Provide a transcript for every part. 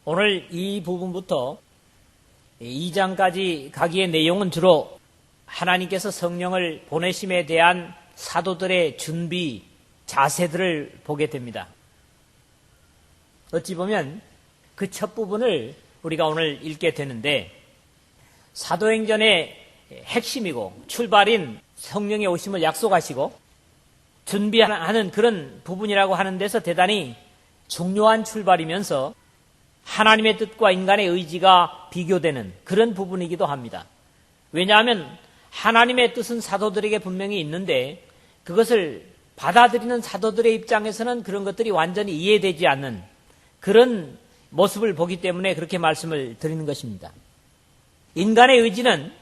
오늘 이 부분부터 2장까지 가기의 내용은 주로 하나님께서 성령을 보내심에 대한 사도들의 준비, 자세들을 보게 됩니다. 어찌 보면 그 첫 부분을 우리가 오늘 읽게 되는데, 사도행전의 핵심이고 출발인 성령의 오심을 약속하시고 준비하는 그런 부분이라고 하는 데서 대단히 중요한 출발이면서 하나님의 뜻과 인간의 의지가 비교되는 그런 부분이기도 합니다. 왜냐하면 하나님의 뜻은 사도들에게 분명히 있는데 그것을 받아들이는 사도들의 입장에서는 그런 것들이 완전히 이해되지 않는 그런 모습을 보기 때문에 그렇게 말씀을 드리는 것입니다. 인간의 의지는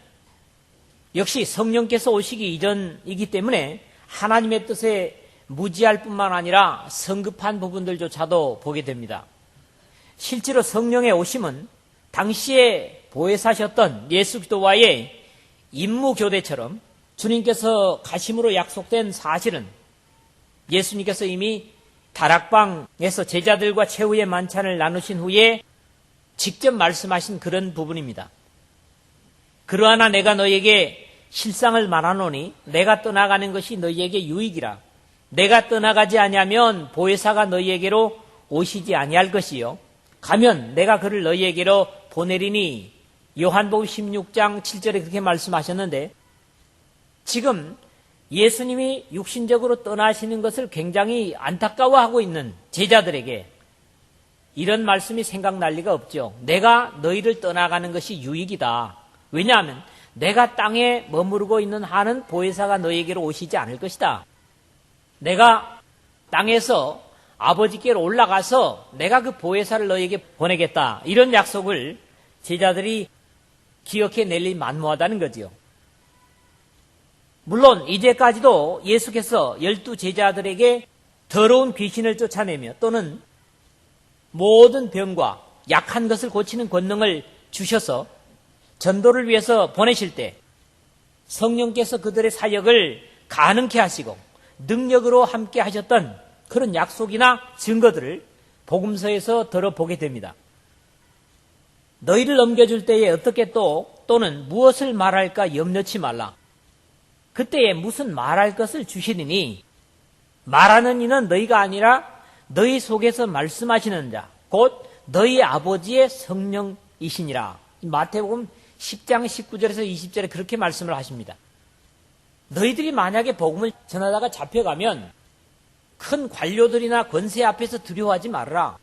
역시 성령께서 오시기 이전이기 때문에 하나님의 뜻에 무지할 뿐만 아니라 성급한 부분들조차도 보게 됩니다. 실제로 성령의 오심은 당시에 보혜사셨던 예수 그리스도와의 임무교대처럼 주님께서 가심으로 약속된 사실은 예수님께서 이미 다락방에서 제자들과 최후의 만찬을 나누신 후에 직접 말씀하신 그런 부분입니다. 그러하나 내가 너에게 실상을 말하노니 내가 떠나가는 것이 너희에게 유익이라. 내가 떠나가지 아니하면 보혜사가 너희에게로 오시지 아니할 것이요 가면 내가 그를 너희에게로 보내리니. 요한복음 16장 7절에 그렇게 말씀하셨는데, 지금 예수님이 육신적으로 떠나시는 것을 굉장히 안타까워하고 있는 제자들에게 이런 말씀이 생각날 리가 없죠. 내가 너희를 떠나가는 것이 유익이다. 왜냐하면 내가 땅에 머무르고 있는 한은 보혜사가 너희에게로 오시지 않을 것이다. 내가 땅에서 아버지께로 올라가서 내가 그 보혜사를 너희에게 보내겠다. 이런 약속을 제자들이 기억해낼 리 만무하다는 거지요. 물론 이제까지도 예수께서 12 제자들에게 더러운 귀신을 쫓아내며 또는 모든 병과 약한 것을 고치는 권능을 주셔서 전도를 위해서 보내실 때 성령께서 그들의 사역을 가능케 하시고 능력으로 함께 하셨던 그런 약속이나 증거들을 복음서에서 들어보게 됩니다. 너희를 넘겨줄 때에 어떻게 또는 무엇을 말할까 염려치 말라. 그때에 무슨 말할 것을 주시리니 말하는 이는 너희가 아니라 너희 속에서 말씀하시는 자 곧 너희 아버지의 성령이시니라. 마태복음 10장 19절에서 20절에 그렇게 말씀을 하십니다. 너희들이 만약에 복음을 전하다가 잡혀가면 큰 관료들이나 권세 앞에서 두려워하지 말아라.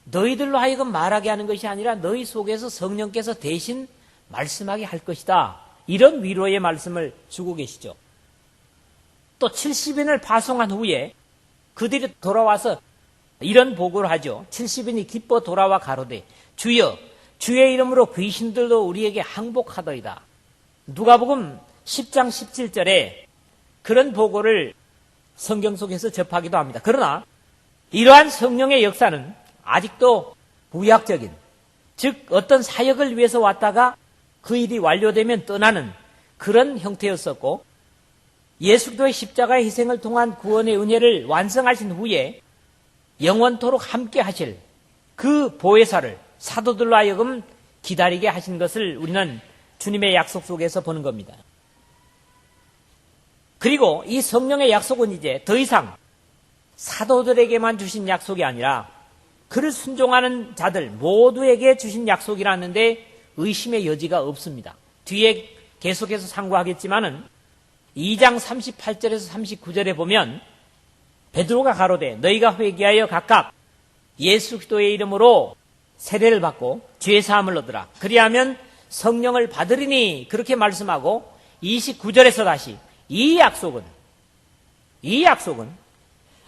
너희들로 하여금 말하게 하는 것이 아니라 너희 속에서 성령께서 대신 말씀하게 할 것이다. 이런 위로의 말씀을 주고 계시죠. 또 70인을 파송한 후에 그들이 돌아와서 이런 보고를 하죠. 70인이 기뻐 돌아와 가로되 주여 주의 이름으로 귀신들도 우리에게 항복하더이다. 누가복음 10장 17절에 그런 보고를 성경 속에서 접하기도 합니다. 그러나 이러한 성령의 역사는 아직도 부약적인, 즉 어떤 사역을 위해서 왔다가 그 일이 완료되면 떠나는 그런 형태였었고, 예수 그리스도의 십자가의 희생을 통한 구원의 은혜를 완성하신 후에 영원토록 함께 하실 그 보혜사를 사도들로 하여금 기다리게 하신 것을 우리는 주님의 약속 속에서 보는 겁니다. 그리고 이 성령의 약속은 이제 더 이상 사도들에게만 주신 약속이 아니라 그를 순종하는 자들 모두에게 주신 약속이라는데 의심의 여지가 없습니다. 뒤에 계속해서 상고하겠지만은 2장 38절에서 39절에 보면 베드로가 가로되 너희가 회개하여 각각 예수 그리스도의 이름으로 세례를 받고 죄 사함을 얻으라. 그리하면 성령을 받으리니 그렇게 말씀하고 29절에서 다시 이 약속은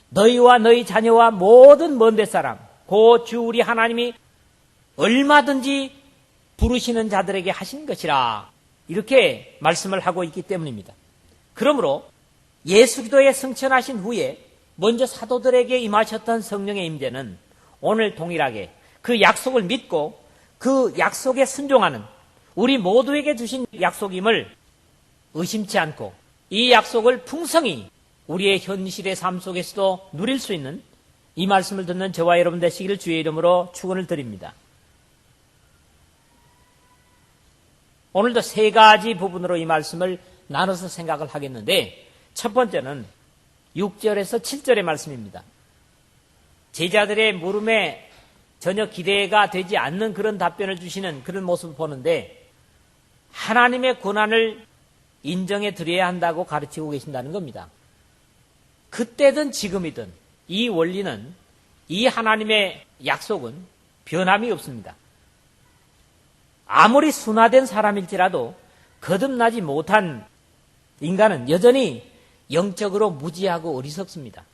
너희와 너희 자녀와 모든 먼 데사람 곧 주 우리 하나님이 얼마든지 부르시는 자들에게 하신 것이라. 이렇게 말씀을 하고 있기 때문입니다. 그러므로 예수 그리스도의 승천하신 후에 먼저 사도들에게 임하셨던 성령의 임재는 오늘 동일하게 그 약속을 믿고 그 약속에 순종하는 우리 모두에게 주신 약속임을 의심치 않고 이 약속을 풍성히 우리의 현실의 삶 속에서도 누릴 수 있는 이 말씀을 듣는 저와 여러분 되시기를 주의 이름으로 축원을 드립니다. 오늘도 세 가지 부분으로 이 말씀을 나눠서 생각을 하겠는데, 첫 번째는 6절에서 7절의 말씀입니다. 제자들의 물음에 전혀 기대가 되지 않는 그런 답변을 주시는 그런 모습을 보는데, 하나님의 권한을 인정해 드려야 한다고 가르치고 계신다는 겁니다. 그때든 지금이든 이 원리는, 이 하나님의 약속은 변함이 없습니다. 아무리 순화된 사람일지라도 거듭나지 못한 인간은 여전히 영적으로 무지하고 어리석습니다.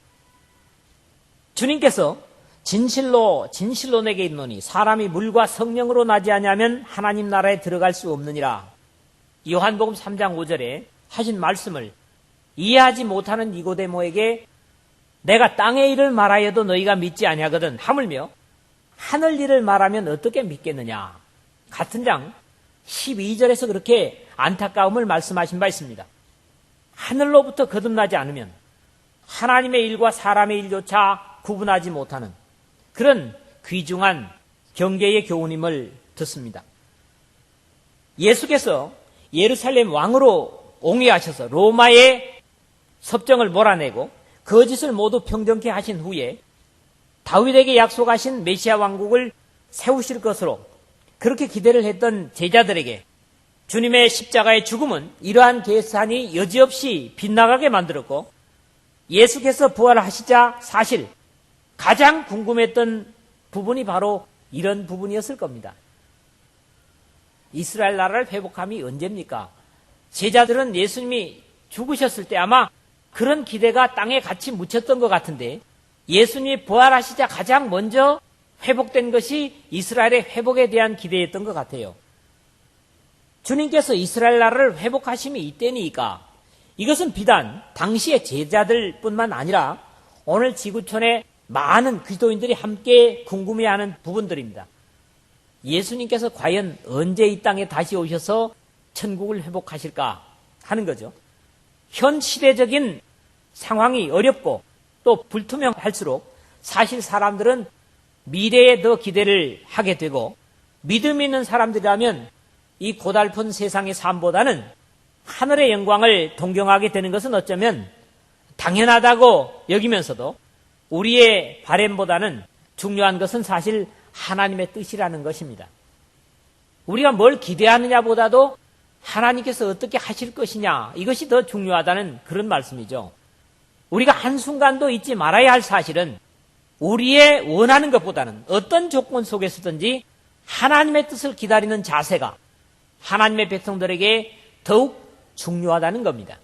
주님께서 진실로 내게 있노니 사람이 물과 성령으로 나지 아니하면 하나님 나라에 들어갈 수 없느니라. 요한복음 3장 5절에 하신 말씀을 이해하지 못하는 니고데모에게 내가 땅의 일을 말하여도 너희가 믿지 아니하거든 하물며 하늘 일을 말하면 어떻게 믿겠느냐. 같은 장 12절에서 그렇게 안타까움을 말씀하신 바 있습니다. 하늘로부터 거듭나지 않으면 하나님의 일과 사람의 일조차 구분하지 못하는 그런 귀중한 경계의 교훈임을 듣습니다. 예수께서 예루살렘 왕으로 옹위하셔서 로마의 섭정을 몰아내고 거짓을 모두 평정케 하신 후에 다윗에게 약속하신 메시아 왕국을 세우실 것으로 그렇게 기대를 했던 제자들에게 주님의 십자가의 죽음은 이러한 계산이 여지없이 빗나가게 만들었고, 예수께서 부활하시자 사실 가장 궁금했던 부분이 바로 이런 부분이었을 겁니다. 이스라엘 나라를 회복함이 언제입니까? 제자들은 예수님이 죽으셨을 때 아마 그런 기대가 땅에 같이 묻혔던 것 같은데, 예수님이 부활하시자 가장 먼저 회복된 것이 이스라엘의 회복에 대한 기대였던 것 같아요. 주님께서 이스라엘 나라를 회복하심이 이때니까 이것은 비단 당시의 제자들뿐만 아니라 오늘 지구촌의 많은 그리스도인들이 함께 궁금해하는 부분들입니다. 예수님께서 과연 언제 이 땅에 다시 오셔서 천국을 회복하실까 하는 거죠. 현 시대적인 상황이 어렵고 또 불투명할수록 사실 사람들은 미래에 더 기대를 하게 되고, 믿음 있는 사람들이라면 이 고달픈 세상의 삶보다는 하늘의 영광을 동경하게 되는 것은 어쩌면 당연하다고 여기면서도 우리의 바램보다는 중요한 것은 사실 하나님의 뜻이라는 것입니다. 우리가 뭘 기대하느냐보다도 하나님께서 어떻게 하실 것이냐, 이것이 더 중요하다는 그런 말씀이죠. 우리가 한순간도 잊지 말아야 할 사실은 우리의 원하는 것보다는 어떤 조건 속에서든지 하나님의 뜻을 기다리는 자세가 하나님의 백성들에게 더욱 중요하다는 겁니다.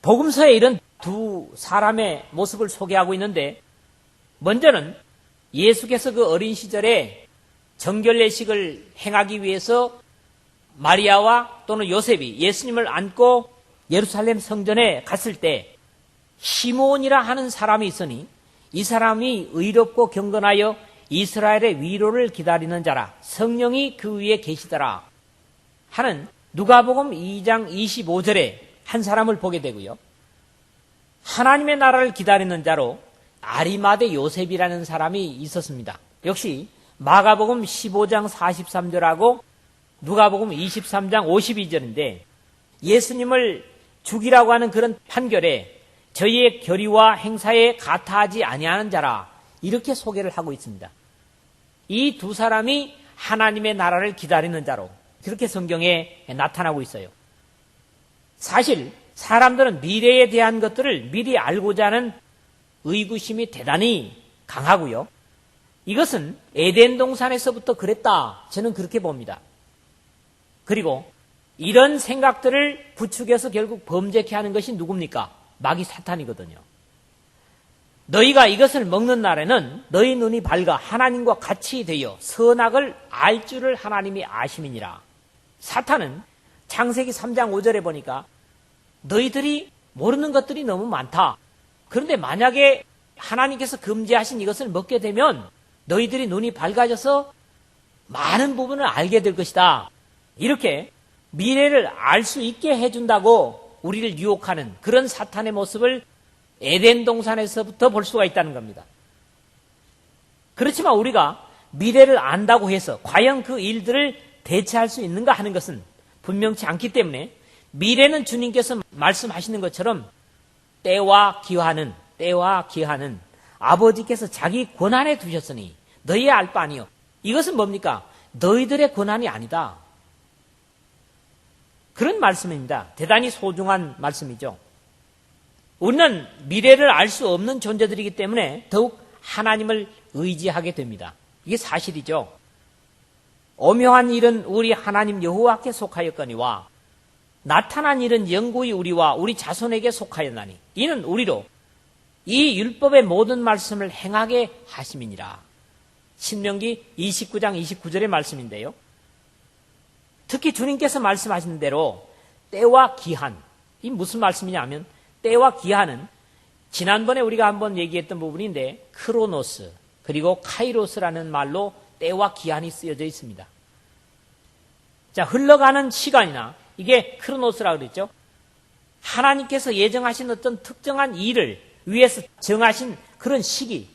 복음서에 이런 두 사람의 모습을 소개하고 있는데, 먼저는 예수께서 그 어린 시절에 정결례식을 행하기 위해서 마리아와 또는 요셉이 예수님을 안고 예루살렘 성전에 갔을 때 시몬이라 하는 사람이 있으니 이 사람이 의롭고 경건하여 이스라엘의 위로를 기다리는 자라, 성령이 그 위에 계시더라 하는 누가복음 2장 25절에 한 사람을 보게 되고요. 하나님의 나라를 기다리는 자로 아리마대 요셉이라는 사람이 있었습니다. 역시 마가복음 15장 43절하고 누가복음 23장 52절인데 예수님을 죽이라고 하는 그런 판결에 저희의 결의와 행사에 가타하지 아니하는 자라, 이렇게 소개를 하고 있습니다. 이 두 사람이 하나님의 나라를 기다리는 자로 그렇게 성경에 나타나고 있어요. 사실 사람들은 미래에 대한 것들을 미리 알고자 하는 의구심이 대단히 강하고요. 이것은 에덴 동산에서부터 그랬다, 저는 그렇게 봅니다. 그리고 이런 생각들을 부추겨서 결국 범죄케 하는 것이 누굽니까? 마귀 사탄이거든요. 너희가 이것을 먹는 날에는 너희 눈이 밝아 하나님과 같이 되어 선악을 알 줄을 하나님이 아심이니라. 사탄은 창세기 3장 5절에 보니까 너희들이 모르는 것들이 너무 많다. 그런데 만약에 하나님께서 금지하신 이것을 먹게 되면 너희들이 눈이 밝아져서 많은 부분을 알게 될 것이다. 이렇게 미래를 알 수 있게 해준다고 우리를 유혹하는 그런 사탄의 모습을 에덴 동산에서부터 볼 수가 있다는 겁니다. 그렇지만 우리가 미래를 안다고 해서 과연 그 일들을 대체할 수 있는가 하는 것은 분명치 않기 때문에 미래는 주님께서 말씀하시는 것처럼 때와 기한은 아버지께서 자기 권한에 두셨으니 너희의 알 바 아니요. 이것은 뭡니까? 너희들의 권한이 아니다. 그런 말씀입니다. 대단히 소중한 말씀이죠. 우리는 미래를 알 수 없는 존재들이기 때문에 더욱 하나님을 의지하게 됩니다. 이게 사실이죠. 오묘한 일은 우리 하나님 여호와께 속하였거니와 나타난 일은 영구히 우리와 우리 자손에게 속하였나니 이는 우리로 이 율법의 모든 말씀을 행하게 하심이니라. 신명기 29장 29절의 말씀인데요. 특히 주님께서 말씀하신 대로 때와 기한, 이 무슨 말씀이냐 하면 때와 기한은 지난번에 우리가 한번 얘기했던 부분인데 크로노스 그리고 카이로스라는 말로 때와 기한이 쓰여져 있습니다. 자, 흘러가는 시간이나 이게 크로노스라고 그랬죠. 하나님께서 예정하신 어떤 특정한 일을 위해서 정하신 그런 시기,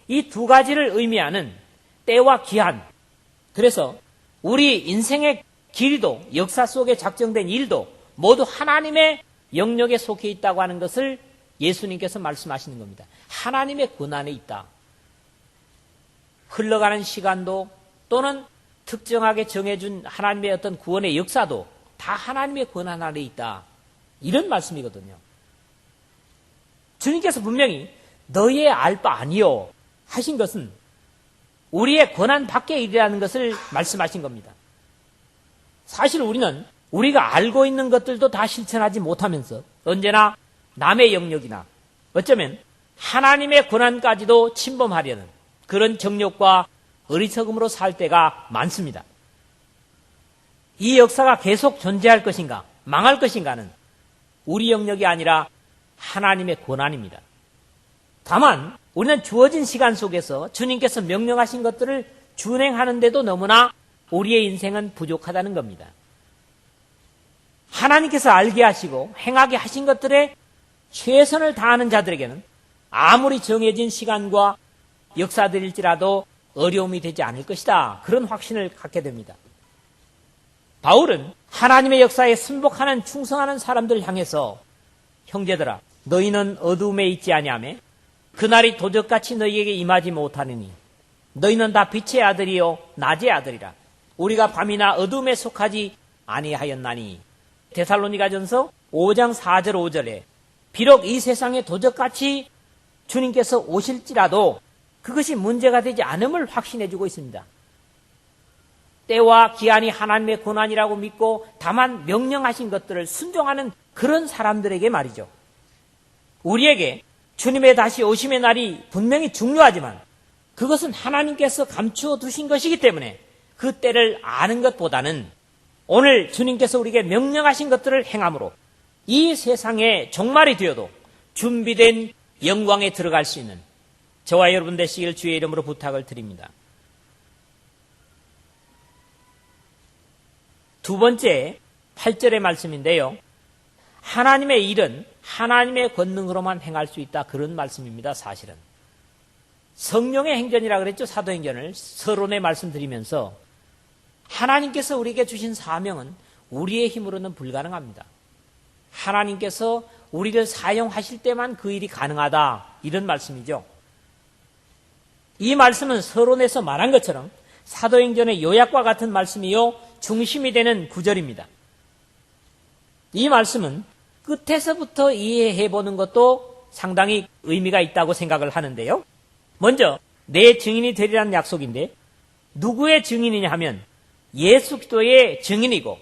이 두 가지를 의미하는 때와 기한. 그래서 우리 인생의 길이도 역사 속에 작정된 일도 모두 하나님의 영역에 속해 있다고 하는 것을 예수님께서 말씀하시는 겁니다. 하나님의 권한에 있다. 흘러가는 시간도 또는 특정하게 정해준 하나님의 어떤 구원의 역사도 다 하나님의 권한 아래 있다. 이런 말씀이거든요. 주님께서 분명히 너희의 알 바 아니요 하신 것은 우리의 권한 밖의 일이라는 것을 말씀하신 겁니다. 사실 우리는 우리가 알고 있는 것들도 다 실천하지 못하면서 언제나 남의 영역이나 어쩌면 하나님의 권한까지도 침범하려는 그런 정욕과 어리석음으로 살 때가 많습니다. 이 역사가 계속 존재할 것인가 망할 것인가는 우리 영역이 아니라 하나님의 권한입니다. 다만 우리는 주어진 시간 속에서 주님께서 명령하신 것들을 준행하는데도 너무나 우리의 인생은 부족하다는 겁니다. 하나님께서 알게 하시고 행하게 하신 것들에 최선을 다하는 자들에게는 아무리 정해진 시간과 역사들일지라도 어려움이 되지 않을 것이다. 그런 확신을 갖게 됩니다. 바울은 하나님의 역사에 순복하는 충성하는 사람들을 향해서 형제들아 너희는 어두움에 있지 아니하며 그날이 도적같이 너희에게 임하지 못하느니 너희는 다 빛의 아들이요 낮의 아들이라. 우리가 밤이나 어두움에 속하지 아니하였나니. 데살로니가전서 5장 4절 5절에 비록 이 세상에 도적같이 주님께서 오실지라도 그것이 문제가 되지 않음을 확신해주고 있습니다. 때와 기한이 하나님의 권한이라고 믿고 다만 명령하신 것들을 순종하는 그런 사람들에게 말이죠. 우리에게 주님의 다시 오심의 날이 분명히 중요하지만 그것은 하나님께서 감추어 두신 것이기 때문에 그 때를 아는 것보다는 오늘 주님께서 우리에게 명령하신 것들을 행함으로 이 세상의 종말이 되어도 준비된 영광에 들어갈 수 있는 저와 여러분 되시길 주의 이름으로 부탁을 드립니다. 두 번째 8절의 말씀인데요. 하나님의 일은 하나님의 권능으로만 행할 수 있다. 그런 말씀입니다. 사실은. 성령의 행전이라 그랬죠. 사도행전을 서론에 말씀드리면서 하나님께서 우리에게 주신 사명은 우리의 힘으로는 불가능합니다. 하나님께서 우리를 사용하실 때만 그 일이 가능하다. 이런 말씀이죠. 이 말씀은 서론에서 말한 것처럼 사도행전의 요약과 같은 말씀이요 중심이 되는 구절입니다. 이 말씀은 끝에서부터 이해해보는 것도 상당히 의미가 있다고 생각을 하는데요. 먼저 내 증인이 되리라는 약속인데 누구의 증인이냐 하면 예수 그리스도의 증인이고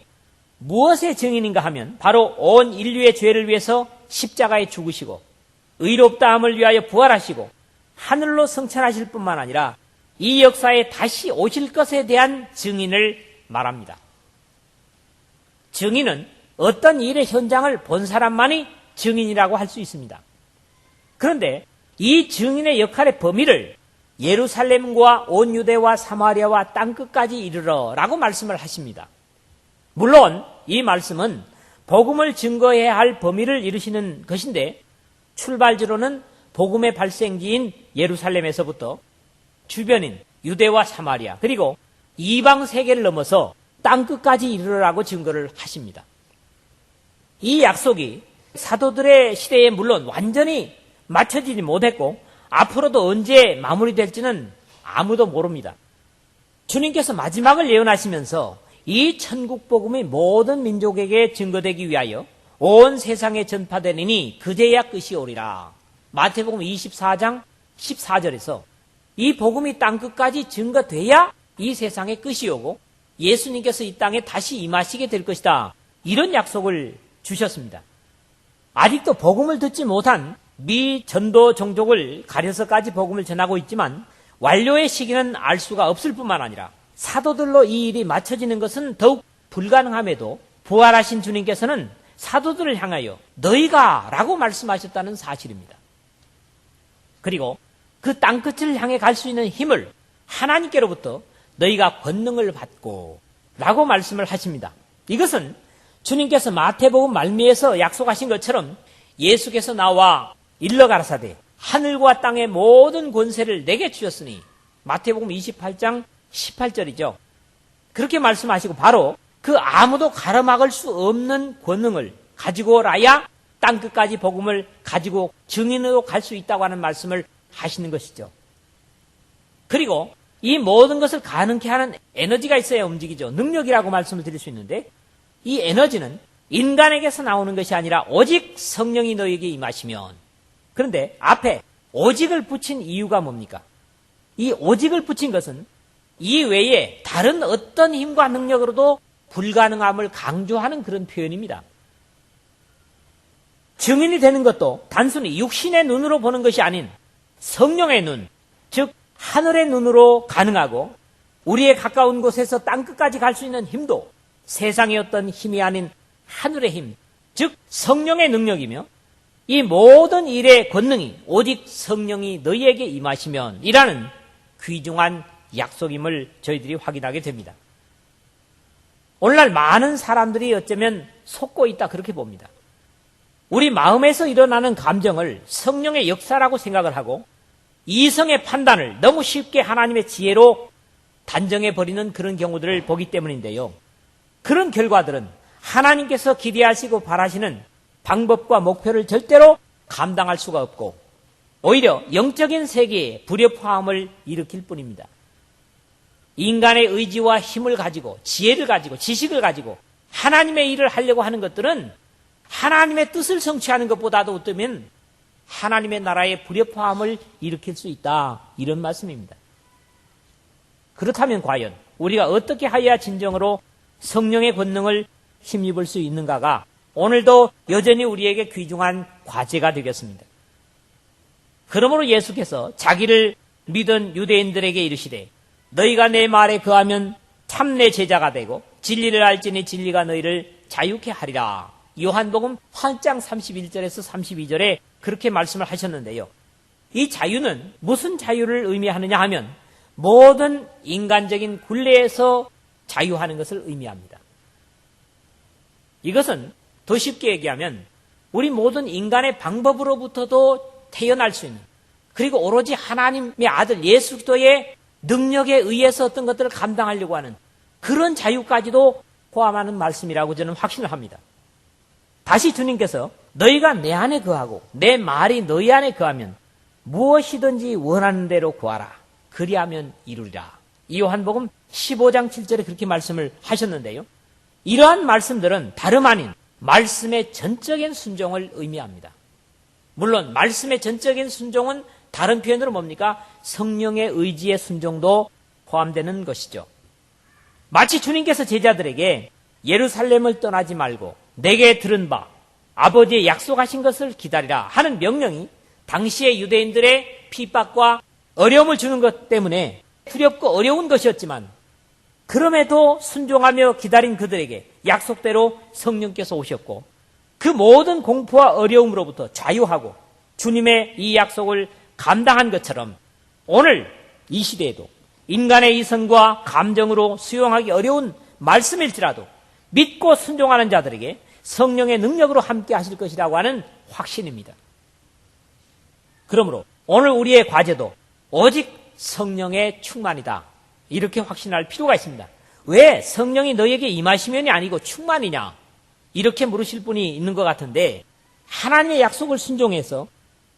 무엇의 증인인가 하면 바로 온 인류의 죄를 위해서 십자가에 죽으시고 의롭다함을 위하여 부활하시고 하늘로 승천하실 뿐만 아니라 이 역사에 다시 오실 것에 대한 증인을 말합니다. 증인은 어떤 일의 현장을 본 사람만이 증인이라고 할 수 있습니다. 그런데 이 증인의 역할의 범위를 예루살렘과 온 유대와 사마리아와 땅끝까지 이르러라고 말씀을 하십니다. 물론 이 말씀은 복음을 증거해야 할 범위를 이루시는 것인데 출발지로는 복음의 발생지인 예루살렘에서부터 주변인 유대와 사마리아 그리고 이방 세계를 넘어서 땅끝까지 이르라고 증거를 하십니다. 이 약속이 사도들의 시대에 물론 완전히 맞춰지지 못했고 앞으로도 언제 마무리될지는 아무도 모릅니다. 주님께서 마지막을 예언하시면서 이 천국 복음이 모든 민족에게 증거되기 위하여 온 세상에 전파되리니 그제야 끝이 오리라. 마태복음 24장 14절에서 이 복음이 땅끝까지 증거돼야 이 세상의 끝이 오고 예수님께서 이 땅에 다시 임하시게 될 것이다. 이런 약속을 주셨습니다. 아직도 복음을 듣지 못한 미전도 종족을 가려서까지 복음을 전하고 있지만 완료의 시기는 알 수가 없을 뿐만 아니라 사도들로 이 일이 맞춰지는 것은 더욱 불가능함에도 부활하신 주님께서는 사도들을 향하여 너희가 라고 말씀하셨다는 사실입니다. 그리고 그 땅끝을 향해 갈 수 있는 힘을 하나님께로부터 너희가 권능을 받고 라고 말씀을 하십니다. 이것은 주님께서 마태복음 말미에서 약속하신 것처럼 예수께서 나와 일러 가라사대 하늘과 땅의 모든 권세를 내게 주셨으니 마태복음 28장 18절이죠. 그렇게 말씀하시고 바로 그 아무도 가로막을 수 없는 권능을 가지고 오라야 땅끝까지 복음을 가지고 증인으로 갈 수 있다고 하는 말씀을 하시는 것이죠. 그리고 이 모든 것을 가능케 하는 에너지가 있어야 움직이죠. 능력이라고 말씀을 드릴 수 있는데 이 에너지는 인간에게서 나오는 것이 아니라 오직 성령이 너에게 임하시면. 그런데 앞에 오직을 붙인 이유가 뭡니까? 이 오직을 붙인 것은 이 외에 다른 어떤 힘과 능력으로도 불가능함을 강조하는 그런 표현입니다. 증인이 되는 것도 단순히 육신의 눈으로 보는 것이 아닌 성령의 눈, 즉 하늘의 눈으로 가능하고 우리의 가까운 곳에서 땅끝까지 갈 수 있는 힘도 세상의 어떤 힘이 아닌 하늘의 힘, 즉 성령의 능력이며 이 모든 일의 권능이 오직 성령이 너희에게 임하시면 이라는 귀중한 약속임을 저희들이 확인하게 됩니다. 오늘날 많은 사람들이 어쩌면 속고 있다 그렇게 봅니다. 우리 마음에서 일어나는 감정을 성령의 역사라고 생각을 하고 이성의 판단을 너무 쉽게 하나님의 지혜로 단정해버리는 그런 경우들을 보기 때문인데요. 그런 결과들은 하나님께서 기대하시고 바라시는 방법과 목표를 절대로 감당할 수가 없고 오히려 영적인 세계에 불협화음을 일으킬 뿐입니다. 인간의 의지와 힘을 가지고 지혜를 가지고 지식을 가지고 하나님의 일을 하려고 하는 것들은 하나님의 뜻을 성취하는 것보다도 어쩌면 하나님의 나라의 불협화음을 일으킬 수 있다. 이런 말씀입니다. 그렇다면 과연 우리가 어떻게 하여야 진정으로 성령의 권능을 힘입을 수 있는가가 오늘도 여전히 우리에게 귀중한 과제가 되겠습니다. 그러므로 예수께서 자기를 믿은 유대인들에게 이르시되 너희가 내 말에 거하면 참 내 제자가 되고 진리를 알지니 진리가 너희를 자유케 하리라. 요한복음 8장 31절에서 32절에 그렇게 말씀을 하셨는데요. 이 자유는 무슨 자유를 의미하느냐 하면 모든 인간적인 굴레에서 자유하는 것을 의미합니다. 이것은 더 쉽게 얘기하면 우리 모든 인간의 방법으로부터도 태어날 수 있는 그리고 오로지 하나님의 아들 예수 그리스도의 능력에 의해서 어떤 것들을 감당하려고 하는 그런 자유까지도 포함하는 말씀이라고 저는 확신을 합니다. 다시 주님께서 너희가 내 안에 거하고 내 말이 너희 안에 거하면 무엇이든지 원하는 대로 구하라. 그리하면 이루리라. 요한복음 15장 7절에 그렇게 말씀을 하셨는데요. 이러한 말씀들은 다름 아닌 말씀의 전적인 순종을 의미합니다. 물론 말씀의 전적인 순종은 다른 표현으로 뭡니까? 성령의 의지의 순종도 포함되는 것이죠. 마치 주님께서 제자들에게 예루살렘을 떠나지 말고 내게 들은 바 아버지의 약속하신 것을 기다리라 하는 명령이 당시의 유대인들의 핍박과 어려움을 주는 것 때문에 두렵고 어려운 것이었지만 그럼에도 순종하며 기다린 그들에게 약속대로 성령께서 오셨고 그 모든 공포와 어려움으로부터 자유하고 주님의 이 약속을 감당한 것처럼 오늘 이 시대에도 인간의 이성과 감정으로 수용하기 어려운 말씀일지라도 믿고 순종하는 자들에게 성령의 능력으로 함께 하실 것이라고 하는 확신입니다. 그러므로 오늘 우리의 과제도 오직 성령의 충만이다. 이렇게 확신할 필요가 있습니다. 왜 성령이 너에게 임하시면이 아니고 충만이냐? 이렇게 물으실 분이 있는 것 같은데, 하나님의 약속을 순종해서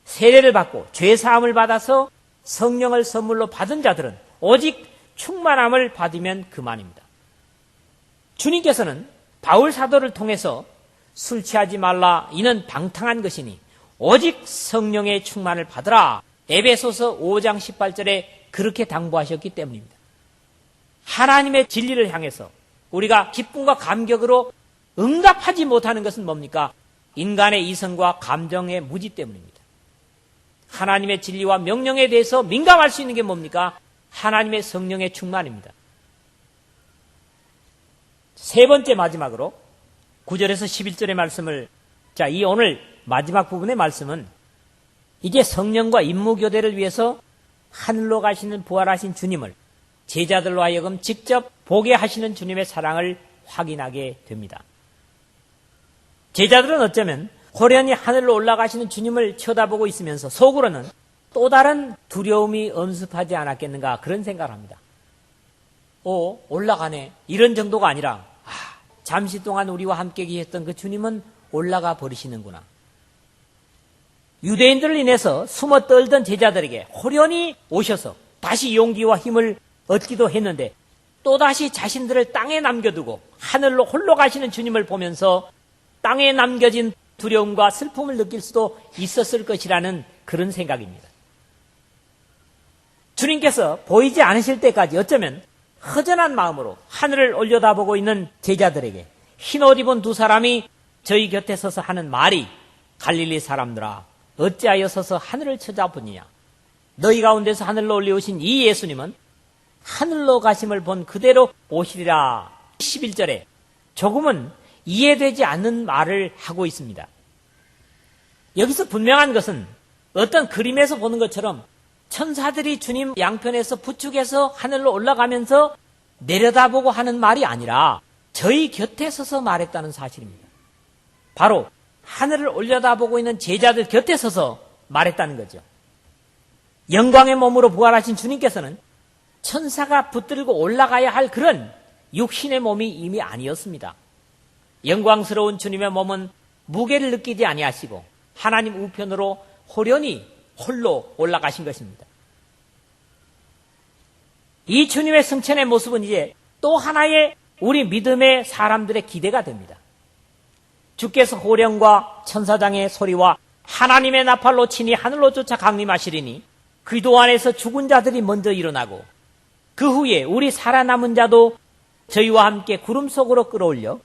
세례를 받고 죄사함을 받아서 성령을 선물로 받은 자들은 오직 충만함을 받으면 그만입니다. 주님께서는 바울 사도를 통해서 술 취하지 말라, 이는 방탕한 것이니 오직 성령의 충만을 받으라, 에베소서 5장 18절에 그렇게 당부하셨기 때문입니다. 하나님의 진리를 향해서 우리가 기쁨과 감격으로 응답하지 못하는 것은 뭡니까? 인간의 이성과 감정의 무지 때문입니다. 하나님의 진리와 명령에 대해서 민감할 수 있는 게 뭡니까? 하나님의 성령의 충만입니다. 세 번째 마지막으로 9절에서 11절의 말씀을, 이 오늘 마지막 부분의 말씀은 이제 성령과 임무교대를 위해서 하늘로 가시는 부활하신 주님을 제자들로 하여금 직접 보게 하시는 주님의 사랑을 확인하게 됩니다. 제자들은 어쩌면 호련히 하늘로 올라가시는 주님을 쳐다보고 있으면서 속으로는 또 다른 두려움이 엄습하지 않았겠는가, 그런 생각을 합니다. 올라가네, 이런 정도가 아니라 잠시 동안 우리와 함께 계셨던 그 주님은 올라가 버리시는구나. 유대인들을 인해서 숨어 떨던 제자들에게 호련히 오셔서 다시 용기와 힘을 얻기도 했는데, 또다시 자신들을 땅에 남겨두고 하늘로 홀로 가시는 주님을 보면서 땅에 남겨진 두려움과 슬픔을 느낄 수도 있었을 것이라는 그런 생각입니다. 주님께서 보이지 않으실 때까지 어쩌면 허전한 마음으로 하늘을 올려다보고 있는 제자들에게 흰옷 입은 두 사람이 저희 곁에 서서 하는 말이, 갈릴리 사람들아, 어찌하여 서서 하늘을 쳐다보느냐? 너희 가운데서 하늘로 올려오신 이 예수님은 하늘로 가심을 본 그대로 오시리라. 11절에 조금은 이해되지 않는 말을 하고 있습니다. 여기서 분명한 것은 어떤 그림에서 보는 것처럼 천사들이 주님 양편에서 부축해서 하늘로 올라가면서 내려다보고 하는 말이 아니라 저희 곁에 서서 말했다는 사실입니다. 바로 하늘을 올려다보고 있는 제자들 곁에 서서 말했다는 거죠. 영광의 몸으로 부활하신 주님께서는 천사가 붙들고 올라가야 할 그런 육신의 몸이 이미 아니었습니다. 영광스러운 주님의 몸은 무게를 느끼지 아니하시고 하나님 우편으로 호련히 홀로 올라가신 것입니다. 이 주님의 승천의 모습은 이제 또 하나의 우리 믿음의 사람들의 기대가 됩니다. 주께서 호령과 천사장의 소리와 하나님의 나팔로 친히 하늘로 쫓아 강림하시리니 그도 안에서 죽은 자들이 먼저 일어나고 그 후에 우리 살아남은 자도 저희와 함께 구름 속으로 끌어올려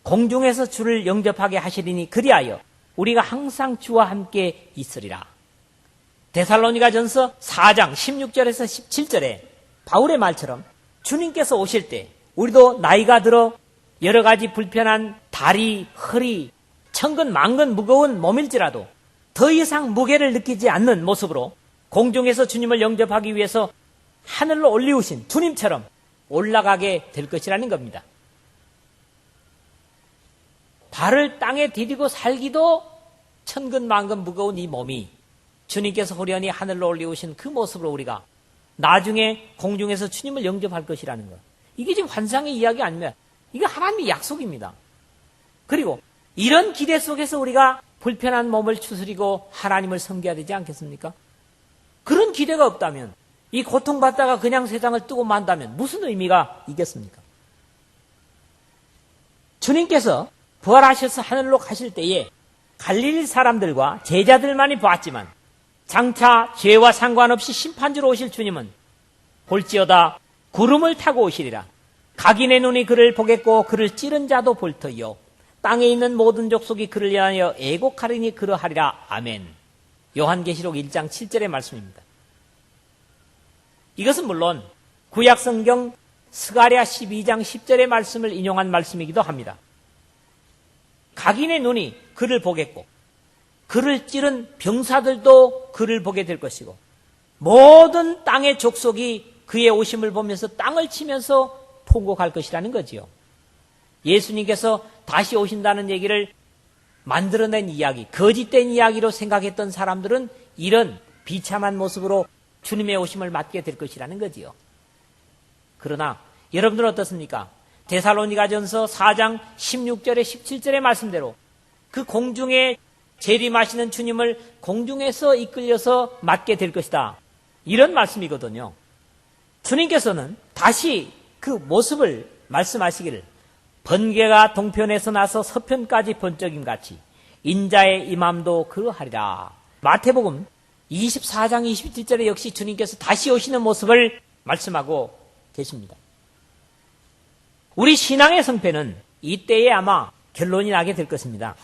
공중에서 주를 영접하게 하시리니 그리하여 우리가 항상 주와 함께 있으리라. 데살로니가전서 4장 16절에서 17절에 바울의 말처럼 주님께서 오실 때 우리도 나이가 들어 여러 가지 불편한 다리, 허리, 천근 만근 무거운 몸일지라도 더 이상 무게를 느끼지 않는 모습으로 공중에서 주님을 영접하기 위해서 하늘로 올리우신 주님처럼 올라가게 될 것이라는 겁니다. 발을 땅에 디디고 살기도 천근 만근 무거운 이 몸이 주님께서 호련히 하늘로 올리우신 그 모습으로 우리가 나중에 공중에서 주님을 영접할 것이라는 것. 이게 지금 환상의 이야기 아니면 이게 하나님의 약속입니다. 그리고 이런 기대 속에서 우리가 불편한 몸을 추스리고 하나님을 섬겨야 되지 않겠습니까? 그런 기대가 없다면, 이 고통받다가 그냥 세상을 뜨고 만다면 무슨 의미가 있겠습니까? 주님께서 부활하셔서 하늘로 가실 때에 갈릴리 사람들과 제자들만이 보았지만 장차 죄와 상관없이 심판주로 오실 주님은 볼지어다 구름을 타고 오시리라. 각인의 눈이 그를 보겠고 그를 찌른 자도 볼 터이요 땅에 있는 모든 족속이 그를 위하여 애곡하리니 그러하리라. 아멘. 요한계시록 1장 7절의 말씀입니다. 이것은 물론 구약성경 스가랴 12장 10절의 말씀을 인용한 말씀이기도 합니다. 각인의 눈이 그를 보겠고 그를 찌른 병사들도 그를 보게 될 것이고 모든 땅의 족속이 그의 오심을 보면서 땅을 치면서 통곡할 것이라는 거지요. 예수님께서 다시 오신다는 얘기를 만들어낸 이야기, 거짓된 이야기로 생각했던 사람들은 이런 비참한 모습으로 주님의 오심을 맞게 될 것이라는 거지요. 그러나 여러분들은 어떻습니까? 데살로니가전서 4장 16절에 17절의 말씀대로 그 공중에 재림하시는 주님을 공중에서 이끌려서 맞게 될 것이다. 이런 말씀이거든요. 주님께서는 다시 그 모습을 말씀하시기를 번개가 동편에서 나서 서편까지 번쩍임 같이 인자의 임함도 그러하리라. 마태복음 24장 27절에 역시 주님께서 다시 오시는 모습을 말씀하고 계십니다. 우리 신앙의 성패는 이때에 아마 결론이 나게 될 것입니다.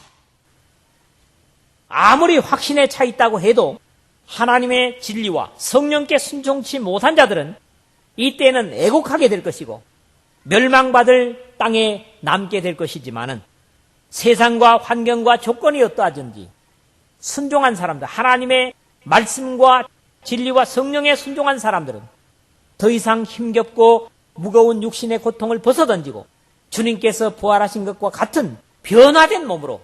아무리 확신에 차 있다고 해도 하나님의 진리와 성령께 순종치 못한 자들은 이때는 애곡하게 될 것이고 멸망받을 땅에 남게 될 것이지만은 세상과 환경과 조건이 어떠하든지 순종한 사람들, 하나님의 말씀과 진리와 성령에 순종한 사람들은 더 이상 힘겹고 무거운 육신의 고통을 벗어던지고 주님께서 부활하신 것과 같은 변화된 몸으로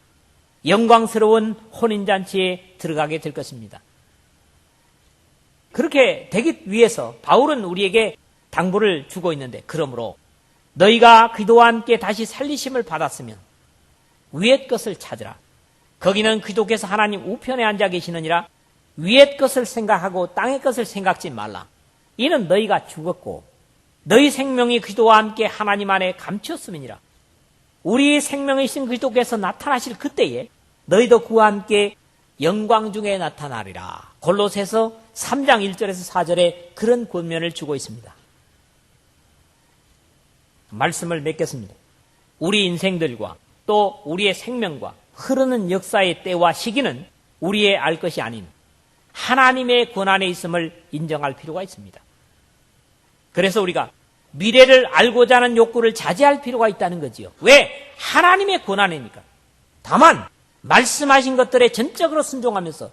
영광스러운 혼인잔치에 들어가게 될 것입니다. 그렇게 되기 위해서 바울은 우리에게 당부를 주고 있는데, 그러므로 너희가 그리스도와 함께 다시 살리심을 받았으면 위의 것을 찾으라. 거기는 그리스도께서 하나님 우편에 앉아 계시느니라. 위의 것을 생각하고 땅의 것을 생각지 말라. 이는 너희가 죽었고 너희 생명이 그리스도와 함께 하나님 안에 감추었음이니라. 우리 생명이신 그리스도께서 나타나실 그때에 너희도 그와 함께 영광 중에 나타나리라. 골로새서 3장 1절에서 4절에 그런 권면을 주고 있습니다. 말씀을 맺겠습니다. 우리 인생들과 또 우리의 생명과 흐르는 역사의 때와 시기는 우리의 알 것이 아닌 하나님의 권한에 있음을 인정할 필요가 있습니다. 그래서 우리가 미래를 알고자 하는 욕구를 자제할 필요가 있다는 거지요. 왜? 하나님의 권한이니까. 다만 말씀하신 것들에 전적으로 순종하면서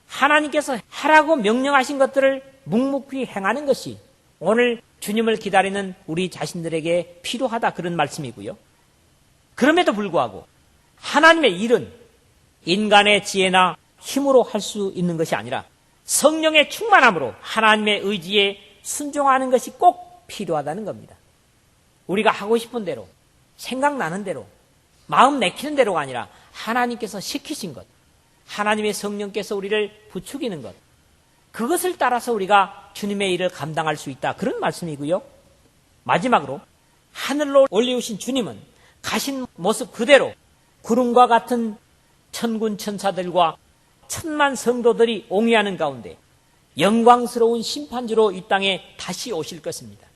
하나님께서 하라고 명령하신 것들을 묵묵히 행하는 것이 오늘 주님을 기다리는 우리 자신들에게 필요하다, 그런 말씀이고요. 그럼에도 불구하고 하나님의 일은 인간의 지혜나 힘으로 할 수 있는 것이 아니라 성령의 충만함으로 하나님의 의지에 순종하는 것이 꼭 필요하다는 겁니다. 우리가 하고 싶은 대로, 생각나는 대로, 마음 내키는 대로가 아니라 하나님께서 시키신 것, 하나님의 성령께서 우리를 부추기는 것, 그것을 따라서 우리가 주님의 일을 감당할 수 있다, 그런 말씀이고요. 마지막으로 하늘로 올리우신 주님은 가신 모습 그대로 구름과 같은 천군 천사들과 천만 성도들이 옹이하는 가운데 영광스러운 심판주로 이 땅에 다시 오실 것입니다.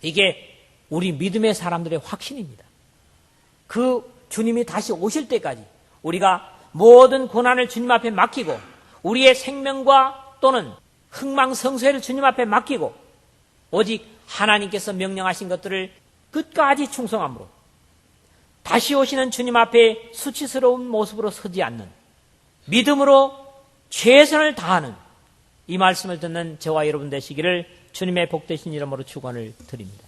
이게 우리 믿음의 사람들의 확신입니다. 그 주님이 다시 오실 때까지 우리가 모든 고난을 주님 앞에 맡기고 우리의 생명과 또는 흥망성쇠를 주님 앞에 맡기고 오직 하나님께서 명령하신 것들을 끝까지 충성함으로 다시 오시는 주님 앞에 수치스러운 모습으로 서지 않는 믿음으로 최선을 다하는 이 말씀을 듣는 저와 여러분 되시기를 주님의 복되신 이름으로 축원을 드립니다.